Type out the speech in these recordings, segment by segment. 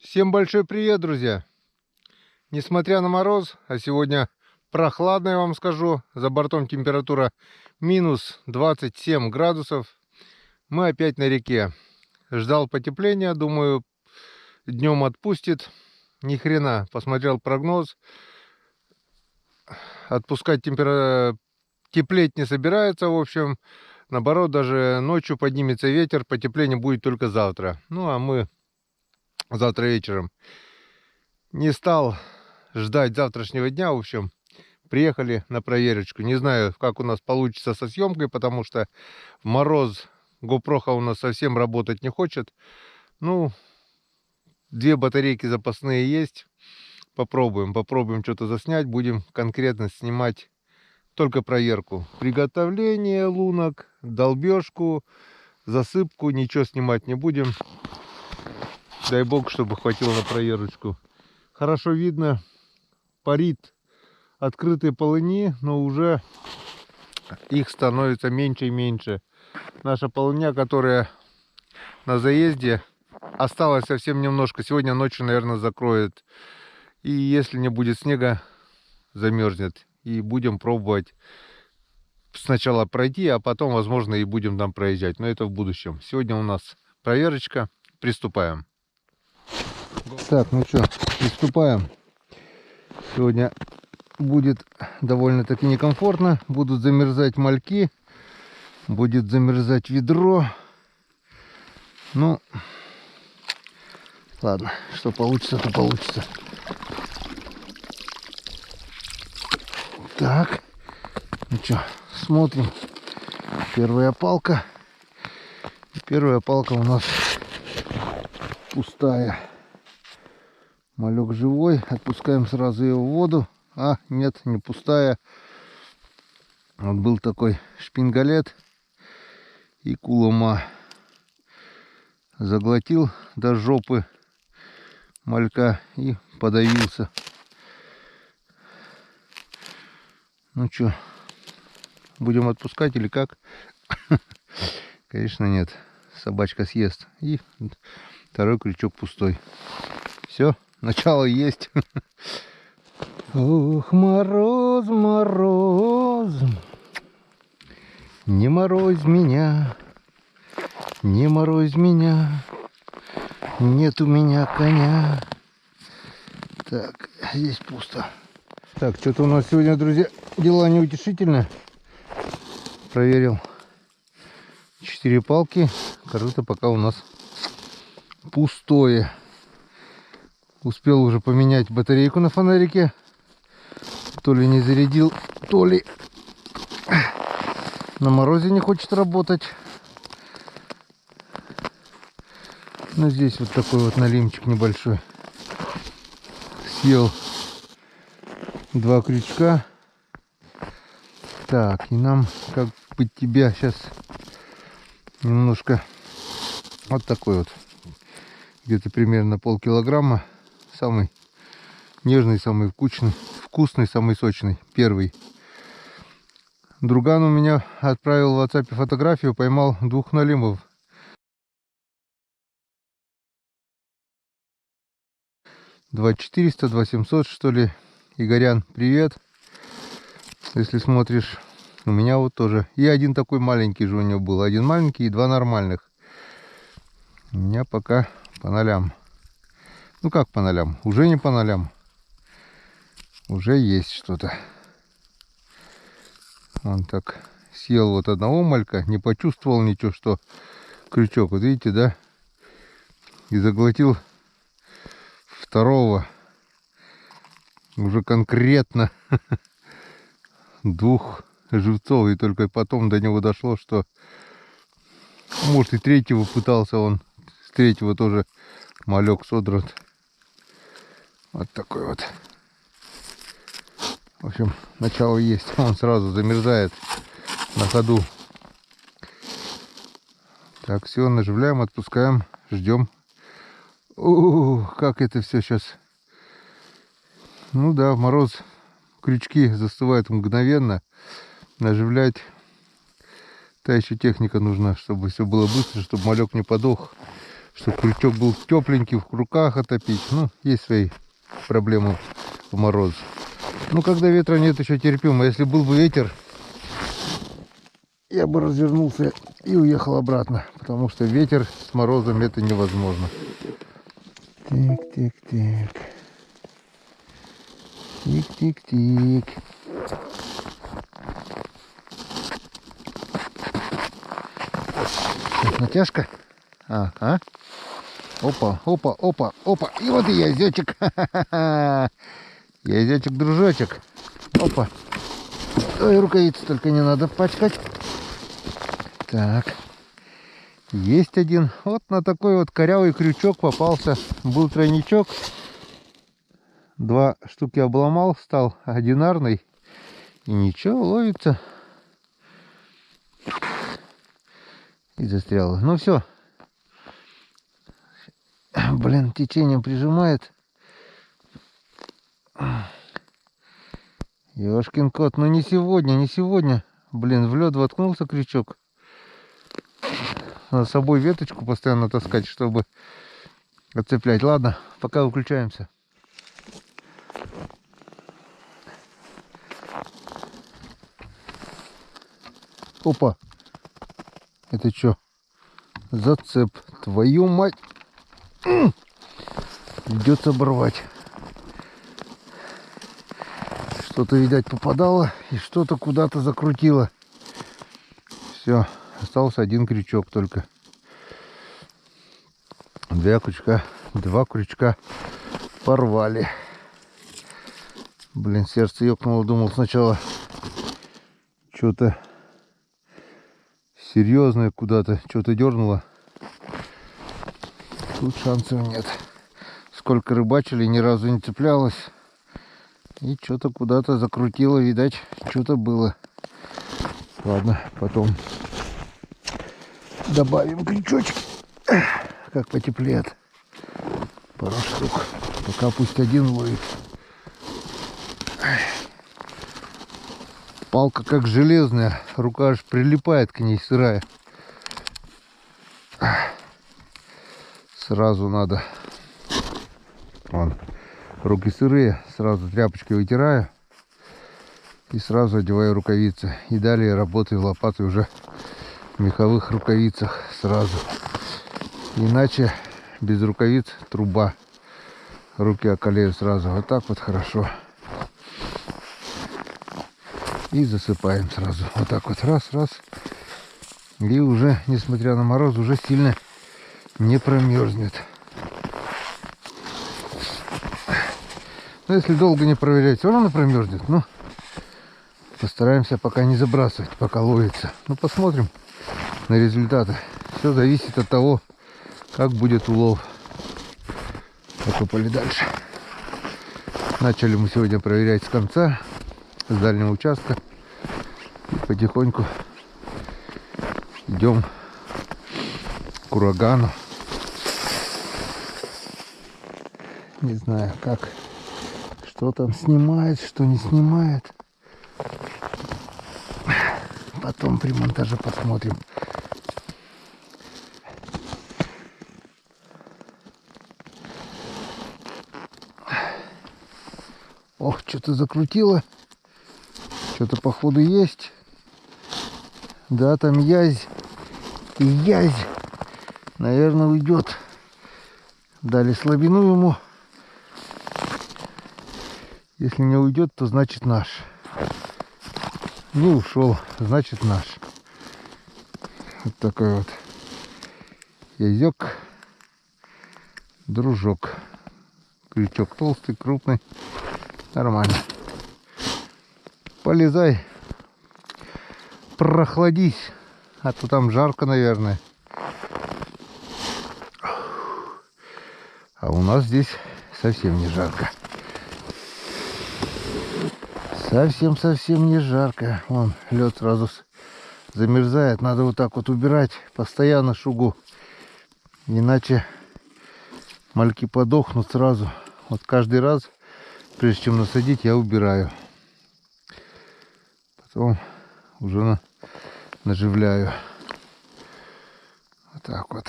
Всем большой привет, друзья! Несмотря на мороз, а сегодня прохладно, я вам скажу, за бортом температура минус 27 градусов, мы опять на реке. Ждал потепления, думаю, днем отпустит. Ни хрена, посмотрел прогноз, отпускать теплеть не собирается, в общем. Наоборот, даже ночью поднимется ветер, потепление будет только завтра. Ну, а мы завтра вечером. Не стал ждать завтрашнего дня, в общем, приехали на проверочку. Не знаю, как у нас получится со съемкой, потому что в мороз GoPro у нас совсем работать не хочет. Ну, 2 батарейки запасные есть. Попробуем что-то заснять. Будем конкретно снимать только проверку. Приготовление лунок, долбежку, засыпку. Ничего снимать не будем. Дай бог, чтобы хватило на проверочку. Хорошо видно, парит открытые полыни, но уже их становится меньше и меньше. Наша полыня, которая на заезде, осталось совсем немножко. Сегодня ночью, наверное, закроет. И если не будет снега, замерзнет. И будем пробовать сначала пройти, а потом, возможно, и будем там проезжать. Но это в будущем. Сегодня у нас проверочка. Приступаем. Так, ну что, приступаем. Сегодня будет довольно-таки некомфортно. Будут замерзать мальки. Будет замерзать ведро. Ну, ладно, что получится, то получится. Так, ну что, смотрим. Первая палка. Первая палка у нас пустая. Малек живой. Отпускаем сразу его в воду. А, нет, не пустая. Вот был такой шпингалет и кулома. Заглотил до жопы малька и подавился. Ну что, будем отпускать или как? Конечно, нет. Собачка съест. И второй крючок пустой. Все, начало есть. Ох, мороз, мороз, не морозь меня, не морозь меня, нет у меня коня. Так, здесь пусто. Так, что-то у нас сегодня, друзья, дела неутешительные. Проверил 4 палки, корыто пока у нас пустое. Успел уже поменять батарейку на фонарике. То ли не зарядил, то ли на морозе не хочет работать. Ну, здесь вот такой вот налимчик небольшой. Съел 2 крючка. Так, и нам, как бы тебя сейчас немножко вот такой вот. Где-то примерно полкилограмма. Самый нежный, самый вкусный, самый сочный. Первый. Друган у меня отправил в WhatsApp фотографию, поймал 2 налимов. 2400, 2700, что ли. Игорян, привет. Если смотришь, у меня вот тоже. И один такой маленький же у него был. Один маленький и 2 нормальных. У меня пока по нолям. Ну как по нолям? Уже не по нолям. Уже есть что-то. Он так съел вот одного малька, не почувствовал ничего, что крючок. Вот видите, да? И заглотил второго. Уже конкретно 2 живцов. И только потом до него дошло, что может и третьего пытался он. С третьего тоже малек содран. Вот такой вот. В общем, начало есть. Он сразу замерзает на ходу. Так, все, наживляем, отпускаем, ждем. Как это все сейчас. Ну да, в мороз крючки застывают мгновенно. Наживлять. Та еще техника нужна, чтобы все было быстро, чтобы малек не подох. чтобы крючок был тепленький, в руках отопить. Ну, есть свои проблемы в мороз. Ну, когда ветра нет, еще терпимо. Если был бы ветер, я бы развернулся и уехал обратно. Потому что ветер с морозом это невозможно. Так, так, так. Тик-тик-тик. Натяжка? Ага. Опа, опа, опа, опа. И вот и язечек. Язечек, дружочек. Опа. Ой, рукавицы только не надо пачкать. Так. Есть один. Вот на такой вот корявый крючок попался. Был тройничок. 2 штуки обломал, стал одинарный. И ничего, ловится. И застрял. Ну все. Блин, течением прижимает. Ёшкин кот, ну не сегодня, не сегодня. Блин, в лед воткнулся крючок. Надо с собой веточку постоянно таскать, чтобы отцеплять. Ладно, пока выключаемся. Опа. Это что? Зацеп. Твою мать. Придется оборвать. Что-то, видать, попадало и что-то куда-то закрутило. Все, остался один крючок только. Два крючка порвали. Блин, сердце ёкнуло, думал сначала что-то серьезное куда-то, что-то дернуло. Тут шансов нет. Сколько рыбачили, ни разу не цеплялось. И что-то куда-то закрутило, видать, что-то было. Ладно, потом добавим крючочек, как потеплеет. Пару штук. Пока пусть один ловит. Палка как железная, рука аж прилипает к ней, сырая. Сразу надо. Вон, руки сырые, сразу тряпочкой вытираю. И сразу одеваю рукавицы. И далее работаю лопатой уже в меховых рукавицах сразу. Иначе без рукавиц труба. Руки околеют сразу. Вот так вот хорошо. И засыпаем сразу. Вот так вот раз, раз. И уже, несмотря на мороз, уже сильно не промерзнет. Но если долго не проверять, все равно промерзнет. Но постараемся пока не забрасывать, пока ловится. Ну, посмотрим на результаты. Все зависит от того, как будет улов. Покопали дальше. Начали мы сегодня проверять с конца, с дальнего участка. И потихоньку идем к урагану. Не знаю, как, что там снимает, что не снимает. Потом при монтаже посмотрим. Ох, что-то закрутило. Что-то походу есть. Да, там язь. И язь, наверное, уйдет. Дали слабину ему. Если не уйдет, то значит наш. Не ушел, значит наш. Вот такой вот язёк, дружок. Крючок толстый, крупный. Нормально. Полезай, прохладись, а то там жарко, наверное. А у нас здесь совсем не жарко. Совсем не жарко. Вон, лед сразу замерзает. Надо вот так вот убирать постоянно шугу. Иначе мальки подохнут сразу. Вот каждый раз, прежде чем насадить, я убираю. Потом уже наживляю. Вот так вот.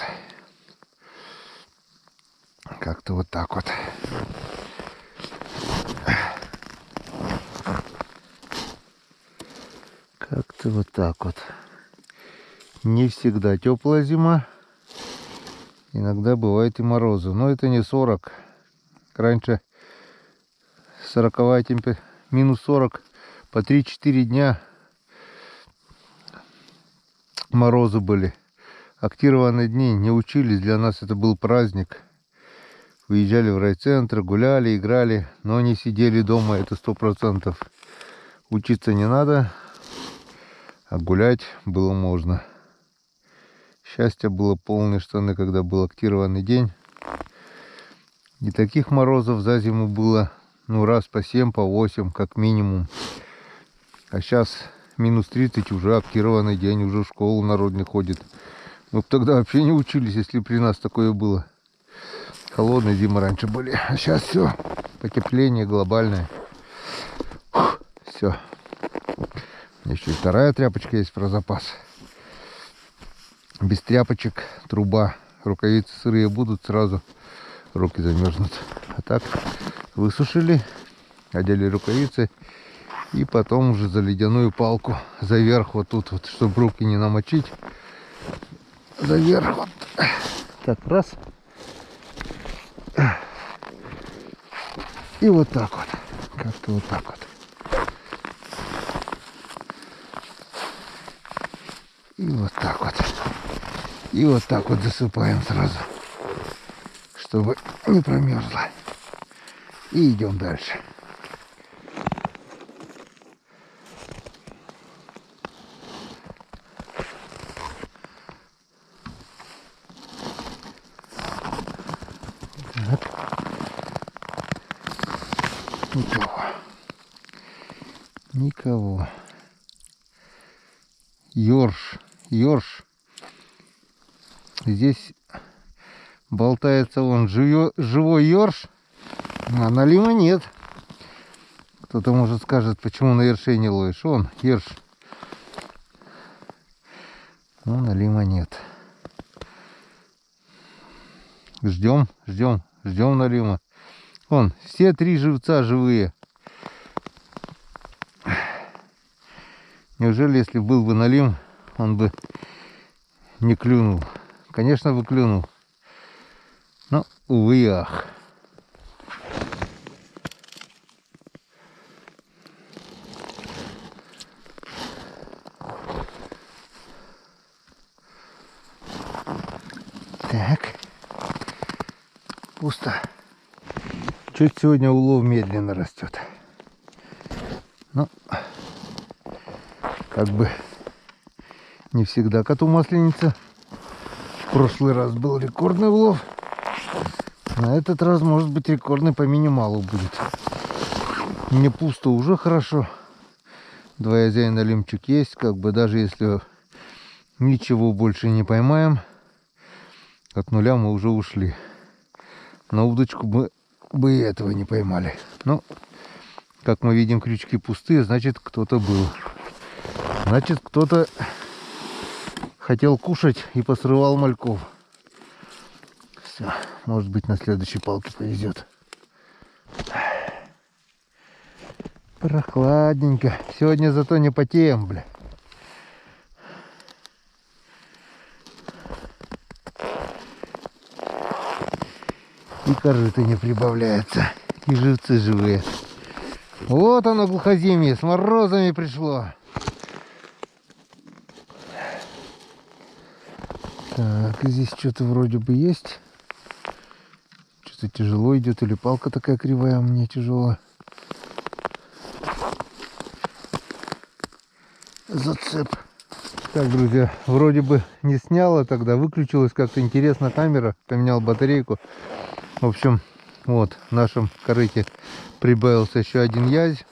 Как-то вот так вот. Как-то вот так вот. Не всегда теплая зима. Иногда бывает и морозы. Но это не 40. Раньше 40-я температура, минус 40 по 3-4 дня морозы были. Актированные дни не учились. Для нас это был праздник. Выезжали в райцентр, гуляли, играли. Но не сидели дома, это 100%. Учиться не надо, а гулять было можно. Счастье было полные штаны, когда был актированный день. И таких морозов за зиму было, ну, раз по 7, по 8, как минимум. А сейчас минус 30, уже актированный день, уже в школу народ не ходит. Мы бы тогда вообще не учились, если при нас такое было. Холодные зимы раньше были. А сейчас все, потепление глобальное. Все. Еще и вторая тряпочка есть про запас. Без тряпочек труба. Рукавицы сырые будут, сразу руки замерзнут. А так высушили, одели рукавицы. И потом уже за ледяную палку. Заверх вот тут вот, чтобы руки не намочить. Заверх вот. Так, раз. И вот так вот. Как-то вот так вот. И вот так вот. И вот так вот засыпаем сразу, чтобы не промерзло. И идем дальше. Так. Никого. Никого. Ёрш. Здесь болтается вон живой ёрш, а налима нет. Кто-то может скажет, почему на ерше не ловишь. Вон, ерш. Но налима нет. Ждем налима. Вон, все 3 живца живые. Неужели, если был бы налим, он бы не клюнул? Конечно, бы клюнул. Но, увы и ах. Так. Пусто. Чуть сегодня улов медленно растет. Ну, как бы не всегда коту масленица. В прошлый раз был рекордный улов. На этот раз может быть рекордный по минималу будет. Не пусто уже хорошо. 2 язя и налимчик есть. Как бы даже если ничего больше не поймаем, от нуля мы уже ушли. На удочку мы бы и этого не поймали. Но, как мы видим, крючки пустые, значит, кто-то был. Значит, кто-то хотел кушать и посрывал мальков. Все, может быть, на следующей палке повезет. Прохладненько. Сегодня зато не потеем, бля. И корыто не прибавляется. И живцы живые. Вот оно, глухоземье, с морозами пришло. Так, здесь что-то вроде бы есть. Что-то тяжело идет, или палка такая кривая, мне тяжело. Зацеп. Так, друзья, вроде бы не сняло тогда, выключилась как-то интересно камера, поменял батарейку. В общем, вот в нашем корыте прибавился еще один язь.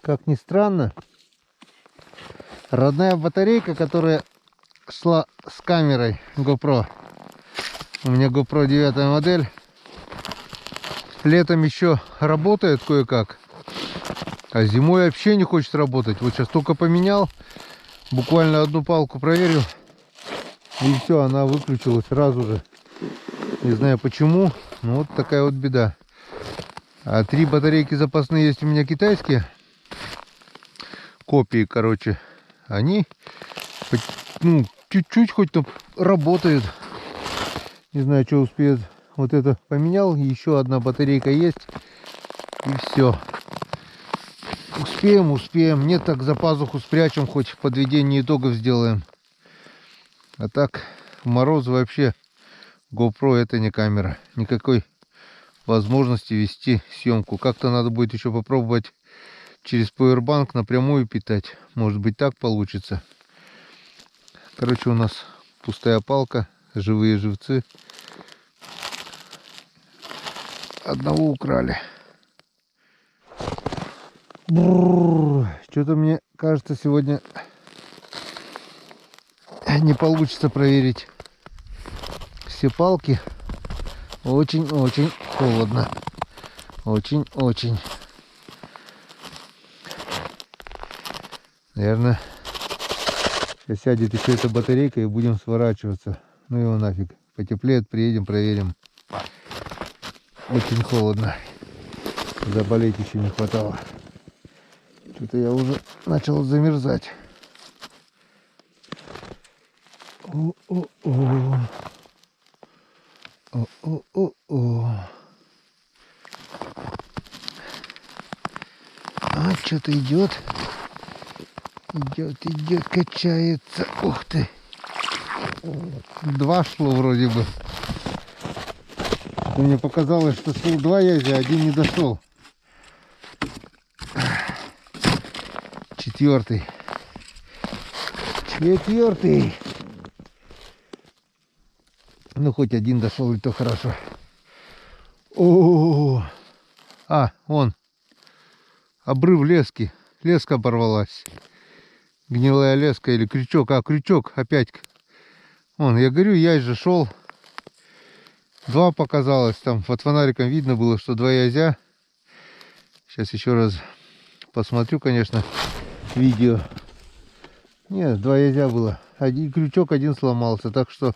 Как ни странно, родная батарейка, которая шла с камерой GoPro. У меня GoPro 9 модель. Летом еще работает кое-как, а зимой вообще не хочет работать. Вот сейчас только поменял, буквально одну палку проверил, и все, она выключилась сразу же. Не знаю почему, но вот такая вот беда. А 3 батарейки запасные есть у меня китайские. Копии, короче. Они, ну, чуть-чуть хоть-то работают. Не знаю, что успеет. Вот это поменял. Еще одна батарейка есть. И все. Успеем. Нет, так за пазуху спрячем, хоть подведение итогов сделаем. А так, в мороз вообще GoPro это не камера. Никакой возможности вести съемку. Как-то надо будет еще попробовать через Powerbank напрямую питать. Может быть, так получится. Короче, у нас пустая палка, живые живцы. Одного украли. Что-то мне кажется, сегодня не получится проверить все палки. Очень-очень холодно. Очень-очень. Наверное, сейчас сядет еще эта батарейка и будем сворачиваться. Ну его нафиг. Потеплеет, приедем, проверим. Очень холодно. Заболеть еще не хватало. Что-то я уже начал замерзать. О-о-о. О-о-о-о. А, что-то идет. Идет, качается. Ух ты. 2 шло вроде бы. Мне показалось, что шел 2 язя, один не дошел. 4-й. Ну, хоть один дошел, и то хорошо. О, вон. Обрыв лески. Леска оборвалась. Гнилая леска или крючок. Крючок опять. Вон, я говорю, я же шел. 2 показалось. Там под фонариком видно было, что 2 язя. Сейчас еще раз посмотрю, конечно, видео. Нет, 2 язя было. Один крючок, один сломался. Так что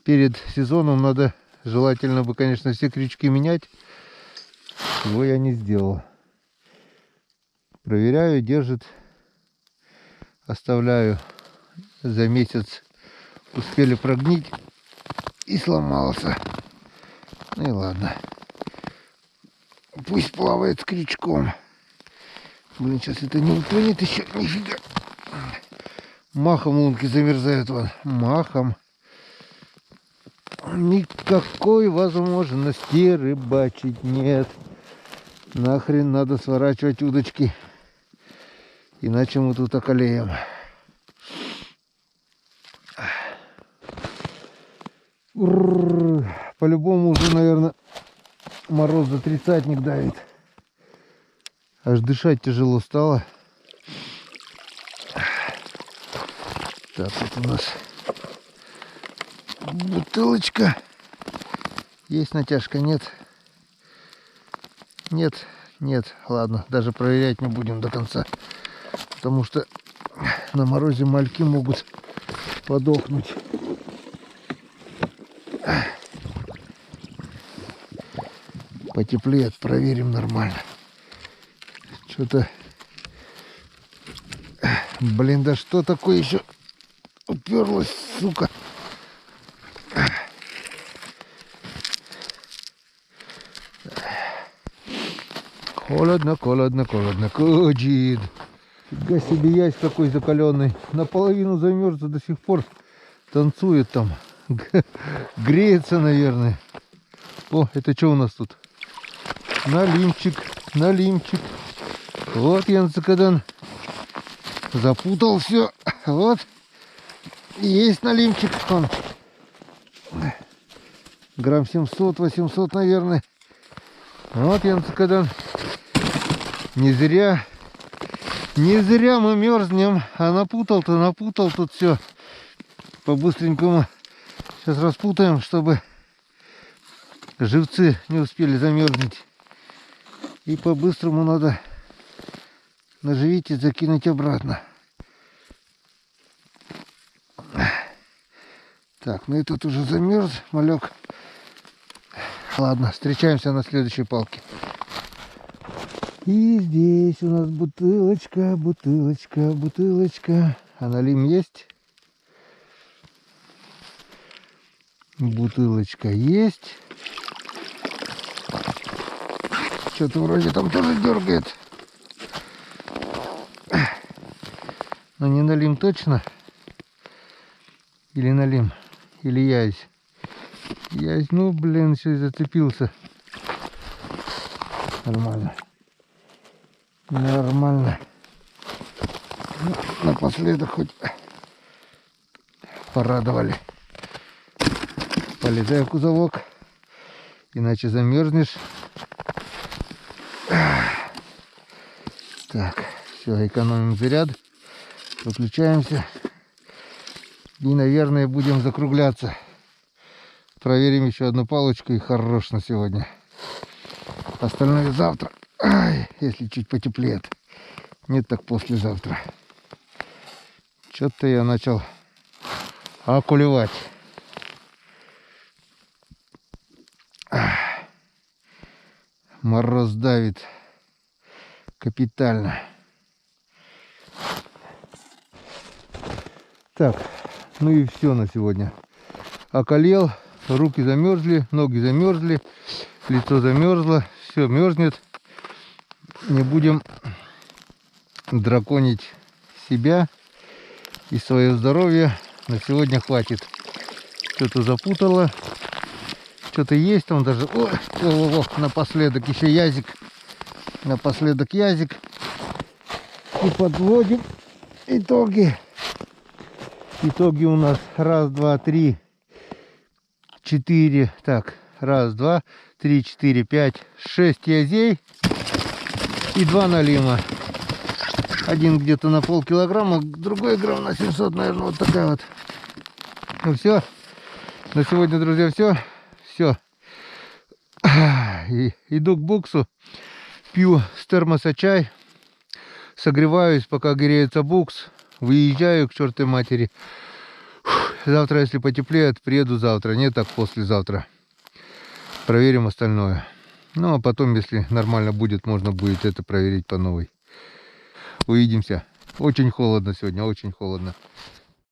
перед сезоном надо желательно бы, конечно, все крючки менять. Его я не сделал. Проверяю, держит. Оставляю. За месяц успели прогнить и сломался. Ну и ладно. Пусть плавает с крючком. Блин, сейчас это не утонет еще. Нифига. Махом лунки замерзают вон. Махом. Никакой возможности рыбачить нет. Нахрен надо сворачивать удочки. Иначе мы тут околеем. По-любому уже, наверное, мороз за 30-ник давит. Аж дышать тяжело стало. Так, вот у нас бутылочка. Есть натяжка? Нет. Нет. Ладно, даже проверять не будем до конца. Потому что на морозе мальки могут подохнуть. Потеплеет, проверим нормально. Что-то... Блин, да что такое еще уперлась, сука. Холодно. Куджит. Фига себе, ясь какой закаленный. Наполовину замерз, до сих пор танцует там. Греется, наверное. О, это что у нас тут? Налимчик. Вот Янцекадан. Запутал все. Вот. Есть налимчик. Он. Грамм 700-800, наверное. Вот Янцекадан. Не зря мы мерзнем. А напутал тут все. По-быстренькому сейчас распутаем, чтобы живцы не успели замерзнуть. И по-быстрому надо наживить и закинуть обратно. Так, ну этот уже замерз, малек. Ладно, встречаемся на следующей палке. И здесь у нас бутылочка, бутылочка, бутылочка. А налим есть? Бутылочка есть. Что-то вроде там тоже дергает. Но не налим точно. Или налим. Или язь. Язь, ну блин, все зацепился. Нормально. Нормально. Ну, напоследок хоть порадовали. Полезай в кузовок. Иначе замерзнешь. Так, все, экономим заряд. Выключаемся. И, наверное, будем закругляться. Проверим еще одну палочку и хорош на сегодня. Остальное завтра. Ай, если чуть потеплеет. Нет, так послезавтра. Что-то я начал окулевать. Мороз давит капитально. Так, ну и все на сегодня. Околел, руки замерзли, ноги замерзли, лицо замерзло, все мерзнет. Не будем драконить себя и свое здоровье. На сегодня хватит. Что-то запутало. Что-то есть там даже. О, напоследок еще язик. Напоследок язик. И подводим итоги. Итоги у нас 1, 2, 3, 4. Так, 1, 2, 3, 4, 5, 6 язей и 2 налима. Один где-то на полкилограмма, другой грамм на 700, наверное, вот такая вот. Ну все. На сегодня, друзья, все. Все. Иду к буксу, пью с термоса чай, согреваюсь, пока греется букс, выезжаю к чертовой матери. Завтра, если потеплеет, приеду завтра, не так послезавтра. Проверим остальное. Ну, а потом, если нормально будет, можно будет это проверить по новой. Увидимся. Очень холодно сегодня, очень холодно.